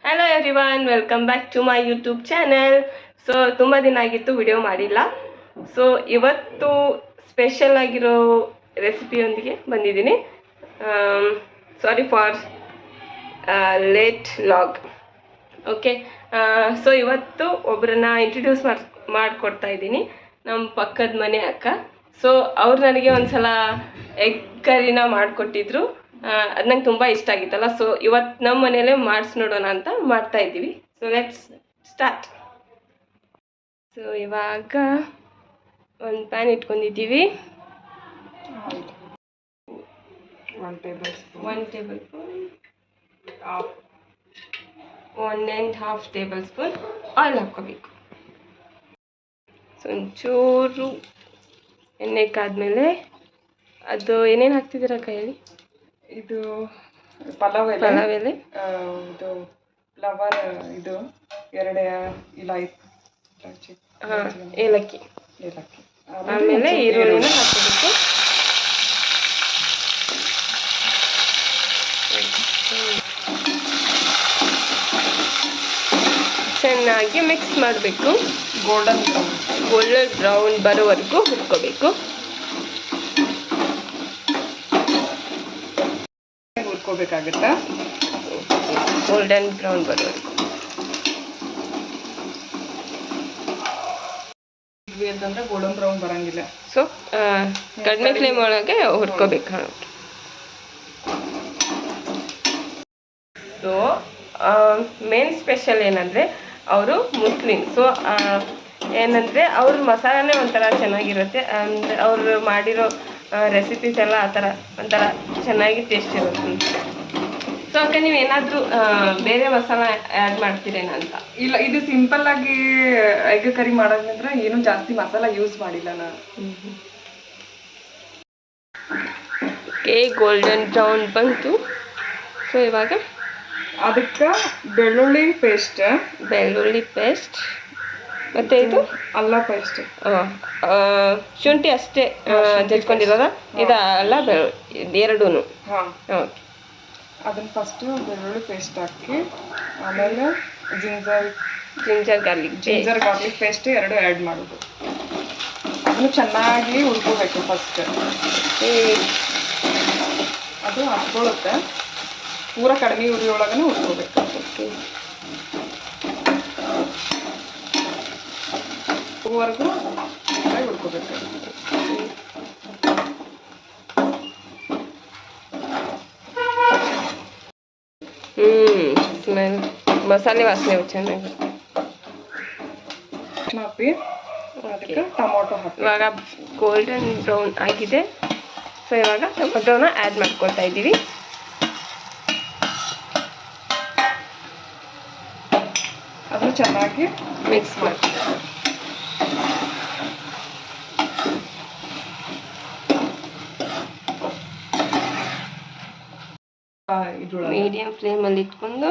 Hello everyone, welcome back to my YouTube channel. So ತುಂಬ ದಿನ ಆಗಿತ್ತು ವಿಡಿಯೋ ಮಾಡಿಲ್ಲ. ಸೊ ಇವತ್ತು ಸ್ಪೆಷಲ್ ಆಗಿರೋ ರೆಸಿಪಿಯೊಂದಿಗೆ ಬಂದಿದ್ದೀನಿ. Sorry for late log. Okay, so ಇವತ್ತು ಒಬ್ಬರನ್ನ ಇಂಟ್ರಡ್ಯೂಸ್ ಮಾಡಿಕೊಡ್ತಾ ಇದ್ದೀನಿ, ನಮ್ಮ ಪಕ್ಕದ ಮನೆ ಅಕ್ಕ. ಸೊ ಅವ್ರು ನನಗೆ ಒಂದು ಸಲ ಎಗ್ ಕರಿನ ಮಾಡಿಕೊಟ್ಟಿದ್ರು. ಅದು ನಂಗೆ ತುಂಬ ಇಷ್ಟ ಆಗಿತ್ತಲ್ಲ. ಸೊ ಇವತ್ತು ನಮ್ಮ ಮನೆಯಲ್ಲೇ ಮಾಡಿಸಿ ನೋಡೋಣ ಅಂತ ಮಾಡ್ತಾ ಇದ್ದೀವಿ. So let's start. ಸೊ ಇವಾಗ ಒಂದು ಪ್ಯಾನ್ ಇಟ್ಕೊಂಡಿದ್ದೀವಿ. 1 table spoon 1.5 table spoon oil ಹಾಕ್ಕೋಬೇಕು. ಸೊ ಒಂಚೂರು ಎಣ್ಣೆ ಕಾದ್ಮೇಲೆ ಅದು ಏನೇನು ಹಾಕ್ತಿದ್ದೀರಾ ಕೈಯಲ್ಲಿ? ಇದು ಪಲಾವ್ ಎಲೆ, ಇದು ಫ್ಲವರ್, ಇದು 2 ಏಲಕ್ಕಿ. ಆಮೇಲೆ ಈರುಳ್ಳಿನ ಹಾಕಬೇಕು. ಚೆನ್ನಾಗಿ ಮಿಕ್ಸ್ ಮಾಡಬೇಕು. ಗೋಲ್ಡನ್ ಬ್ರೌನ್ ಬರೋವರೆಗೂ ಹುರ್ಕೋಬೇಕು. ಹುರ್ಕೋಬೇಕಾಗತ್ತಾ? ಗೋಲ್ಡನ್ ಬ್ರೌನ್ ಬರೋವರೆಗೂ. ಅಂತಂದ್ರೆ ಗೋಲ್ಡನ್ ಬ್ರೌನ್ ಬರಂಗಿಲ್ಲ. ಸೊ ಕಡಿಮೆ ಫ್ಲೇಮ್ ಒಳಗೆ ಹುರ್ಕೋಬೇಕು. ಸೊ ಮೇನ್ ಸ್ಪೆಷಲ್ ಏನಂದರೆ, ಅವರು ಮುಸ್ಲಿಮ್. ಸೊ ಏನಂದರೆ ಅವ್ರ ಮಸಾಲನೇ ಒಂಥರ ಚೆನ್ನಾಗಿರುತ್ತೆ. ಅಂದರೆ ಅವರು ಮಾಡಿರೋ ರೆಸಿಪೀಸ್ ಎಲ್ಲ ಆ ಥರ ಒಂಥರ ಚೆನ್ನಾಗಿ ಟೇಸ್ಟ್ ಇರುತ್ತೆ. ಸೊ ಅದಕ್ಕೆ ನೀವು ಏನಾದರೂ ಬೇರೆ ಮಸಾಲ ಆ್ಯಡ್ ಮಾಡ್ತೀರೇನ ಅಂತ? ಇಲ್ಲ, ಇದು ಸಿಂಪಲ್ ಆಗಿ ಎಗ್ ಕರಿ ಮಾಡೋದಂದ್ರೆ ಏನು ಜಾಸ್ತಿ ಮಸಾಲ ಯೂಸ್ ಮಾಡಿಲ್ಲ ನಾನು. ಓಕೆ, ಗೋಲ್ಡನ್ ಬ್ರೌನ್ ಬಂತು. ಸೊ ಇವಾಗ ಅದಕ್ಕೆ ಬೆಳ್ಳುಳ್ಳಿ ಪೇಸ್ಟ್ ಮತ್ತು ಇದು ಅಲ್ಲ ಪೇಸ್ಟ್, ಶುಂಠಿ ಅಷ್ಟೇ ಜಜ್ಕೊಂಡಿರೋದ. ಇದಲ್ಲ ಎರಡೂ. ಹಾಂ, ಓಕೆ. ಅದನ್ನು ಫಸ್ಟು ಬೆಳ್ಳುಳ್ಳಿ ಪೇಸ್ಟ್ ಹಾಕಿ, ಆಮೇಲೆ ಜಿಂಜರ್ ಗಾರ್ಲಿಕ್ ಪೇಸ್ಟ್ 2 ಆ್ಯಡ್ ಮಾಡೋದು. ಅದನ್ನು ಚೆನ್ನಾಗಿ ಹುರ್ಕೋಬೇಕು ಫಸ್ಟ್. ಅದು ಹಚ್ಕೊಳ್ಳುತ್ತೆ. ಪೂರ ಕಡಿಮೆ ಉರಿಯೊಳಗನೆ ಹುರ್ಕೋಬೇಕು. ಹೂವರೆಗೂ ಹುರ್ಕೋಬೇಕು. ಸ್ಮೆಲ್ ಮಸಾಲೆ ವಾಸನೆ ಚೆನ್ನಾಗಿ ಹಾಕಿ. ಅದಕ್ಕೆ ಟೊಮೊಟೊ ಹಾಕಿ. ಇವಾಗ ಗೋಲ್ಡನ್ ಬ್ರೌನ್ ಆಗಿದೆ. ಸೊ ಇವಾಗ ಟೊಮೊಟೊನ ಆ್ಯಡ್ ಮಾಡ್ಕೊಳ್ತಾ ಇದ್ದೀವಿ. ಅದು ಚೆನ್ನಾಗಿ ಮಿಕ್ಸ್ ಮಾಡಿ. ಮೀಡಿಯಂ ಫ್ಲೇಮಲ್ಲಿ ಇಟ್ಕೊಂಡು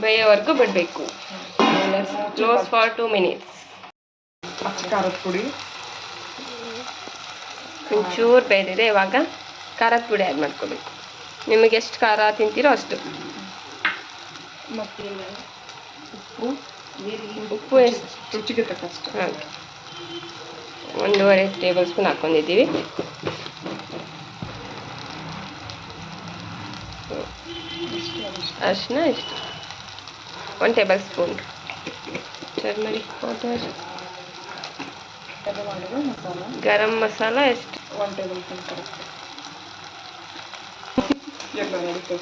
ಬೇಯೋವರೆಗೂ ಬಿಡಬೇಕು. Close for 2 minutes. ಖಾರದ ಪುಡಿ ಒಂಚೂರು ಬೇಯ್ದಿದೆ. ಇವಾಗ ಖಾರದ ಪುಡಿ ಆ್ಯಡ್ ಮಾಡ್ಕೋಬೇಕು. ನಿಮಗೆ ಎಷ್ಟು ಖಾರ ತಿಂತೀರೋ ಅಷ್ಟು. ಮತ್ತು ಉಪ್ಪು ಎಷ್ಟು ರುಚಿಗೆ ತಕ್ಕಷ್ಟು. ಹಾಗೆ 1.5 ಟೇಬಲ್ ಸ್ಪೂನ್ ಹಾಕ್ಕೊಂಡಿದ್ದೀವಿ. ಅರಿಶಿನ ಎಷ್ಟು 1 table spoon. Turmeric powder, garam masala ಎಷ್ಟು 1 ಟೇಬಲ್ ಸ್ಪೂನ್. ಕರೆಕ್ಟ್. ಎಲ್ಲ ನಡೀತು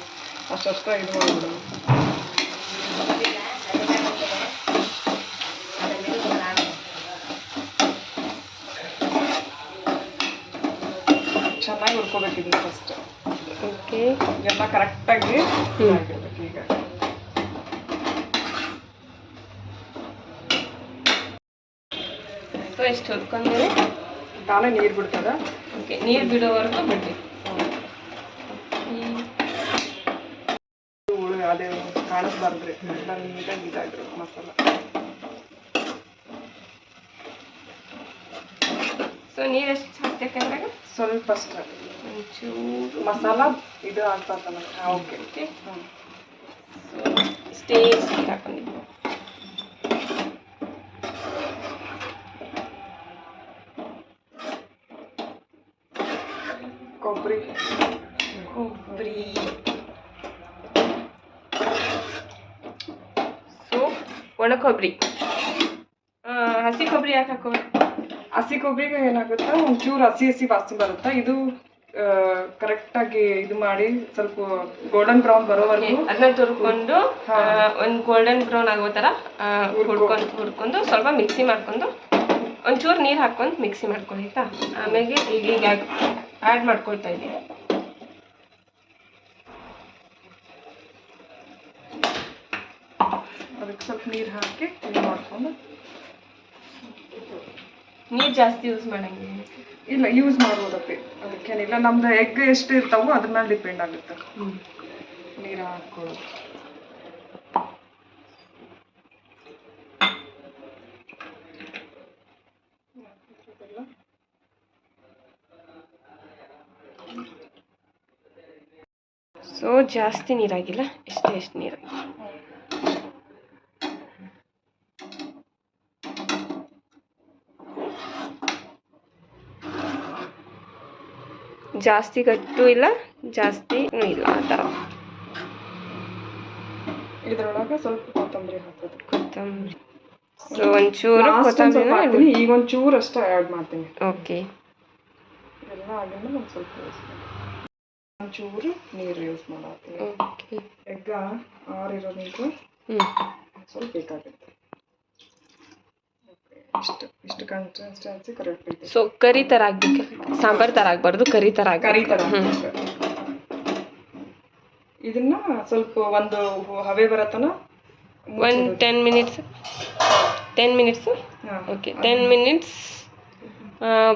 ಅಷ್ಟಷ್ಟ ಇದು ಮಾಡಿಬಿಡೋದು. ಚೆನ್ನಾಗಿ ಹುರ್ಕೋಬೇಕಿದ್ದು ಫಸ್ಟ್. ಓಕೆ, ಎಲ್ಲ ಕರೆಕ್ಟಾಗಿ ಆಗಿರ್ಬೇಕು. ಈಗ ಸೊ ಎಷ್ಟು ಹುರ್ಕೊಂಡ್ಮೇಲೆ ತಾನೇ ನೀರು ಬಿಡ್ತದ. ಓಕೆ, ನೀರು ಬಿಡೋವರೆಗೂ ಬಿಡಬೇಕು. ಅದೇ ಕಾಣಿಸ್ಬಾರ್ದ್ರಿ, ಎಲ್ಲ ನೀಟಾಗಿ ಇದಾಗಿರೋ ಮಸಾಲ. ಸೊ ನೀರು ಎಷ್ಟು ಹಾಕ್ಬೇಕಂದಾಗ ಸ್ವಲ್ಪ ಅಷ್ಟೇ, ಒಂಚೂರು ಮಸಾಲ ಇದು ಆಗ್ತದಲ್ಲ. ಓಕೆ. ಓಕೆ, ಇಷ್ಟೇ ನೀರು ಹಾಕೊಂಡಿದ್ದೀನಿ. ಕೊಬ್ಬರಿ ಸೊ ಒಣ ಕೊಬ್ಬರಿ, ಹಸಿ ಕೊಬ್ಬರಿ ಯಾಕೆ ಹಾಕೋಬೇಕು? ಹಸಿ ಕೊಬ್ಬರಿಗೆ ಏನಾಗುತ್ತಾ ಒಂಚೂರು ಹಸಿ ವಾಸನೆ ಬರುತ್ತಾ. ಇದು ಕರೆಕ್ಟಾಗಿ ಇದು ಮಾಡಿ ಸ್ವಲ್ಪ ಗೋಲ್ಡನ್ ಬ್ರೌನ್ ಬರೋವರೆಗೂ ಅದನ್ನ ತುರ್ಕೊಂಡು ಒಂದು ಗೋಲ್ಡನ್ ಬ್ರೌನ್ ಆಗೋ ಥರ ಹುರ್ಕೊಂಡು ಸ್ವಲ್ಪ ಮಿಕ್ಸಿ ಮಾಡ್ಕೊಂಡು ಒಂಚೂರು ನೀರು ಹಾಕ್ಕೊಂಡು ಮಿಕ್ಸಿ ಮಾಡ್ಕೊಳ್ಳಿ ಆಯಿತಾ. ಆಮೇಲೆ ಈಗ ಆ್ಯಡ್ ಮಾಡ್ಕೊಳ್ತಾ ಇದ್ದೀನಿ. ಅದಕ್ಕೆ ಸ್ವಲ್ಪ ನೀರು ಹಾಕಿ ಇದು ಮಾಡ್ಕೊಂಡು, ನೀರು ಜಾಸ್ತಿ ಯೂಸ್ ಮಾಡಂಗಿಲ್ಲ. ಇಲ್ಲ ಯೂಸ್ ಮಾಡ್ಬೋದಪ್ಪಿ, ಅದಕ್ಕೇನಿಲ್ಲ. ನಮ್ದು ಎಗ್ ಎಷ್ಟು ಇರ್ತಾವೋ ಅದ್ರ ಮೇಲೆ ಡಿಪೆಂಡ್ ಆಗುತ್ತೆ ನೀರು ಹಾಕೊಳ್ಳೋದು. ಸೊ ಜಾಸ್ತಿ ನೀರಾಗಿಲ್ಲ, ಎಷ್ಟು ನೀರಾಗಿ. ಜಾಸ್ತಿ ಗಟ್ಟು ಇಲ್ಲ, ಜಾಸ್ತಿನೂ ಇಲ್ಲ, ಆ ಥರ. ಇದ್ರೊಳಗೆ ಸ್ವಲ್ಪ ಕೊತ್ತಂಬರಿ ಹಾಕೋದು. ಸೊ ಒಂಚೂರು ಕೊತ್ತಂಬರಿ, ಈಗ ಒಂಚೂರು ಅಷ್ಟೇ ಆ್ಯಡ್ ಮಾಡ್ತೀನಿ. ಓಕೆ. ಎಲ್ಲ ಆಗಿಂದ ಒಂದು ಸ್ವಲ್ಪ ಒಂಚೂರು ನೀರು ಯೂಸ್ ಮಾಡತ್ತೀನಿ. ಓಕೆ. ಎಗ್ ಆರಿರೋದ್ರಿಂದ ಸ್ವಲ್ಪ ಬೇಕಾಗುತ್ತೆ. ಇಷ್ಟು ಕನ್ಸಿಸ್ಟೆನ್ಸಿ ಕರೆಕ್ಟ್ ಐತೆ. ಸೊ ಕರಿ ಥರ ಆಗಬೇಕು, ಸಾಂಬಾರು ಥರ ಆಗಬಾರ್ದು, ಕರಿ ಥರ ಇದನ್ನ ಸ್ವಲ್ಪ ಒಂದು ಹವೆ ಬರತ್ತನ ಒಂದು 10 ಮಿನಿಟ್ಸ್. ಓಕೆ, 10 ಮಿನಿಟ್ಸ್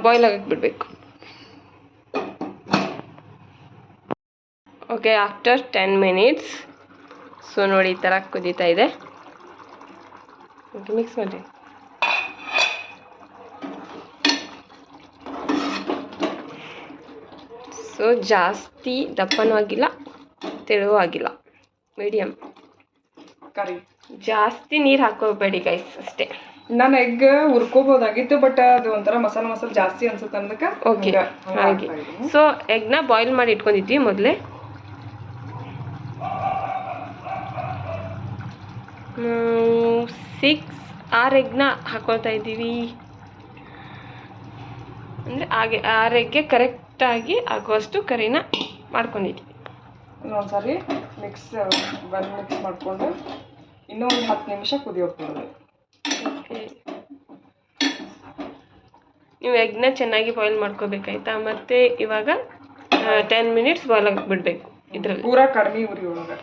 ಬಾಯ್ಲ್ ಆಗಕ್ಕೆ ಬಿಡಬೇಕು. Okay, after 10 minutes. ಸೊ ನೋಡಿ ಈ ಥರ ಕುದೀತಾ ಇದೆ. ಓಕೆ, ಮಿಕ್ಸ್ ಮಾಡಿ. ಸೊ ಜಾಸ್ತಿ ದಪ್ಪನೂ ಆಗಿಲ್ಲ, ತೆಳುವೂ ಆಗಿಲ್ಲ, ಮೀಡಿಯಮ್. ಕರಿ ಜಾಸ್ತಿ ನೀರು ಹಾಕೋಬೇಡಿ ಗೈಸ್, ಅಷ್ಟೇ. ನಾನು ಎಗ್ ಹುರ್ಕೋಬೋದಾಗಿತ್ತು, ಬಟ್ ಅದು ಒಂಥರ ಮಸಾಲ ಜಾಸ್ತಿ ಅನ್ಸುತ್ತೆ ಅಂದಕ್ಕೆ. ಓಕೆ, ಹಾಗೆ. ಸೊ ಎಗ್ನ ಬಾಯ್ಲ್ ಮಾಡಿ ಇಟ್ಕೊಂಡಿದ್ವಿ ಮೊದಲೇ. 6 ಎಗ್ನ ಹಾಕೊಳ್ತಾ ಇದ್ದೀವಿ. ಅಂದರೆ ಹಾಗೆ 6 ಎಗ್ಗೆ ಕರೆಕ್ಟಾಗಿ ಆಗುವಷ್ಟು ಕರಿನ ಮಾಡ್ಕೊಂಡಿದ್ವಿ. ಇನ್ನೊಂದ್ಸರಿ ಮಿಕ್ಸ್ ಮಾಡಿಕೊಂಡು ಇನ್ನೂ ಒಂದು 10 ನಿಮಿಷ ಕುದಿಯೋಗ್ಬಿಡೋದು. ಓಕೆ, ನೀವು ಎಗ್ನ ಚೆನ್ನಾಗಿ ಬಾಯ್ಲ್ ಮಾಡ್ಕೋಬೇಕಾಯ್ತಾ. ಮತ್ತು ಇವಾಗ 10 ಮಿನಿಟ್ಸ್ ಬಾಯ್ಲ್ ಆಗಿ ಬಿಡಬೇಕು ಇದರಲ್ಲಿ, ಪೂರಾ ಕಡಿಮೆ ಉರಿ ಒಳಗೆ.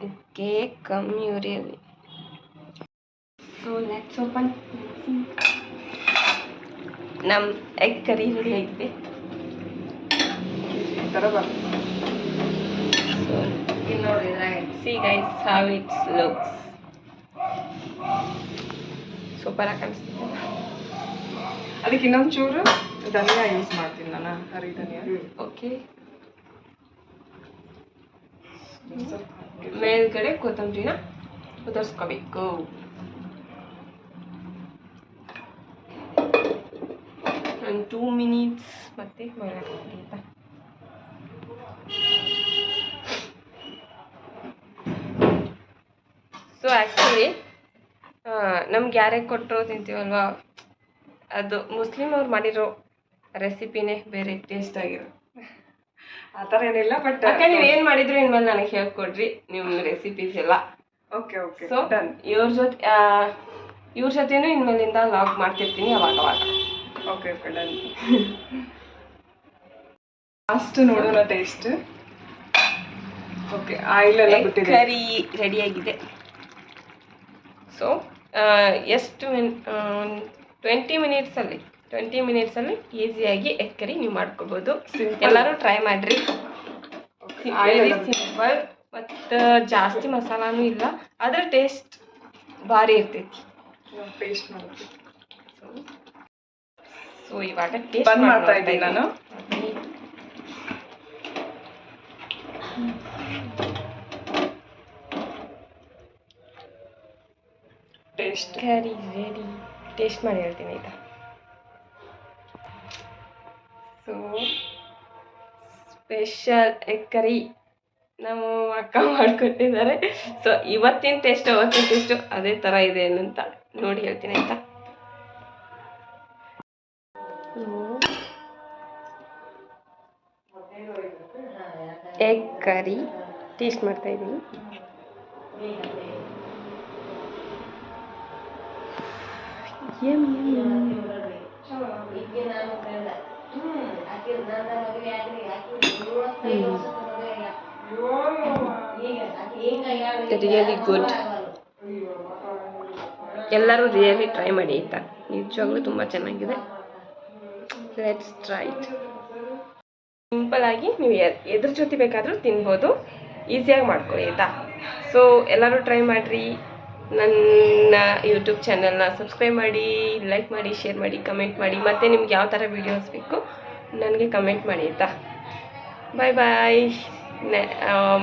ಓಕೆ, ಕಮ್ಮಿ ಉರಿಯಲ್ಲಿ. So let's open. ನಮ್ಮ ಎಗ್ ಕರಿ ರೆಡಿ ಆಗಿದೆ. ಈ ಥರ ಬರ್ತದೆ. ಸೊ ಇಲ್ಲಿ ನೋಡಿ, see guys how it's looks. ಸೂಪರಾಗಿ ಕಾಣಿಸ್ತಿದೆ. ಅದಕ್ಕೆ ಇನ್ನೊಂದು ಚೂರು ಧನಿಯಾ ಯೂಸ್ ಮಾಡ್ತೀನಿ ನಾನು, ಹರಿ ಧನಿಯಾ. ಓಕೆ, ಮೇಲ್ಗಡೆ ಕೊತ್ತಂಬರಿನ ಉದುರಿಸ್ಕೋಬೇಕು. ಒಂದು 2 ಮಿನಿಟ್ಸ್ ಮತ್ತೆ ಬಾಯ್ಲ್ ಹಾಕ್ತೀನಿ ಆಯಿತಾ. ಸೊ ಆ್ಯಕ್ಚುಲಿ ನಮ್ಗೆ ಯಾರೇ ಕೊಟ್ಟರು ತಿಂತೀವಲ್ವಾ, ಅದು ಮುಸ್ಲಿಮ್ ಅವ್ರು ಮಾಡಿರೋ ರೆಸಿಪಿನೇ ಬೇರೆ ಟೇಸ್ಟ್ ಆಗಿರೋ. ಆ ಥರ ಏನಿಲ್ಲ, ಬಟ್ ಅಕ್ಕ ನೀವು ಏನು ಮಾಡಿದ್ರು ಇನ್ಮೇಲೆ ನನಗೆ ಹೇಳ್ಕೊಡ್ರಿ ನಿಮ್ಮ ರೆಸಿಪೀಸ್ ಎಲ್ಲ. Okay okay. ಸೊ ಇವ್ರ ಜೊತೆನೂ ಇನ್ಮೇಲಿಂದ ಲಾಗ್ ಮಾಡ್ತಿರ್ತೀನಿ ಅವಾಗ. Okay okay, done. ಲಾಸ್ಟ್ ನೋಡೋಣ ಟೇಸ್ಟ್. ಓಕೆ, ಆಯಿಲ್ ಎಲ್ಲ ಬಿಟ್ಟಿದೆ, ಕರಿ ರೆಡಿಯಾಗಿದೆ. ಸೊ ಎಷ್ಟು 20 ಮಿನಿಟ್ಸಲ್ಲಿ ಈಸಿಯಾಗಿ ಎಗ್ ಕರಿ ನೀವು ಮಾಡ್ಕೋಬೋದು. ಎಲ್ಲರೂ ಟ್ರೈ ಮಾಡಿರಿ. ವೆರಿ ಸಿಂಪಲ್, ಮತ್ತು ಜಾಸ್ತಿ ಮಸಾಲಾನೂ ಇಲ್ಲ, ಆದರೆ ಟೇಸ್ಟ್ ಭಾರಿ ಇರ್ತೈತಿ. ಟೇಸ್ಟ್ ಮಾಡ್ತೀವಿ. ಸೊ ಇವಾಗ ಟೇಸ್ಟ್ ಬಂದ್ ಮಾಡ್ತಾ ಇದ್ದೀನಿ ನಾನು. ಟೇಸ್ಟ್. ಕರಿ ರೆಡಿ. ಟೇಸ್ಟ್ ಮಾಡಿ ಹೇಳ್ತೀನಿ ಆಯಿತಾ. ಸೊ ಸ್ಪೆಷಲ್ ಎಗ್ ಕರಿ ನಮ್ಮ ಅಕ್ಕ ಮಾಡಿಕೊಟ್ಟಿದ್ದಾರೆ. ಸೊ ಇವತ್ತಿನ ಟೇಸ್ಟ್ ಅವತ್ತಿನ ಟೇಸ್ಟು ಅದೇ ಥರ ಇದೆ ಅಂತ ನೋಡಿ ಹೇಳ್ತೀನಿ ಆಯಿತಾ. ಎಗ್ ಕರಿ ಟೇಸ್ಟ್ ಮಾಡ್ತಾ ಇದ್ದೀನಿ. Really good. ಎಲ್ಲರೂ ರಿಯಲಿ ಟ್ರೈ ಮಾಡಿ ಆಯಿತಾ. ನಿಜವಾಗ್ಲೂ ತುಂಬ ಚೆನ್ನಾಗಿದೆ. Let's try it. ಸಿಂಪಲ್ ಆಗಿ ನೀವು ಎದ್ರ ಜೊತೆ ಬೇಕಾದರೂ ತಿನ್ಬೋದು. ಈಸಿಯಾಗಿ ಮಾಡ್ಕೊಳ್ಳಿ ಆಯಿತಾ. ಸೊ ಎಲ್ಲರೂ ಟ್ರೈ ಮಾಡಿರಿ. ನನ್ನ ಯೂಟ್ಯೂಬ್ ಚಾನಲ್ನ ಸಬ್ಸ್ಕ್ರೈಬ್ ಮಾಡಿ, ಲೈಕ್ ಮಾಡಿ, ಶೇರ್ ಮಾಡಿ, ಕಮೆಂಟ್ ಮಾಡಿ. ಮತ್ತು ನಿಮ್ಗೆ ಯಾವ ಥರ ವೀಡಿಯೋಸ್ ಬೇಕು ನನಗೆ ಕಮೆಂಟ್ ಮಾಡಿ ಆಯಿತಾ. ಬಾಯ್ ಬಾಯ್.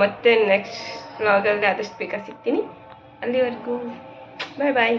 ಮತ್ತೆ ನೆಕ್ಸ್ಟ್ ವ್ಲಾಗಲ್ಲಿ ಆದಷ್ಟು ಬೇಗ ಸಿಗ್ತೀನಿ. ಅಲ್ಲಿವರೆಗೂ ಬಾಯ್ ಬಾಯ್.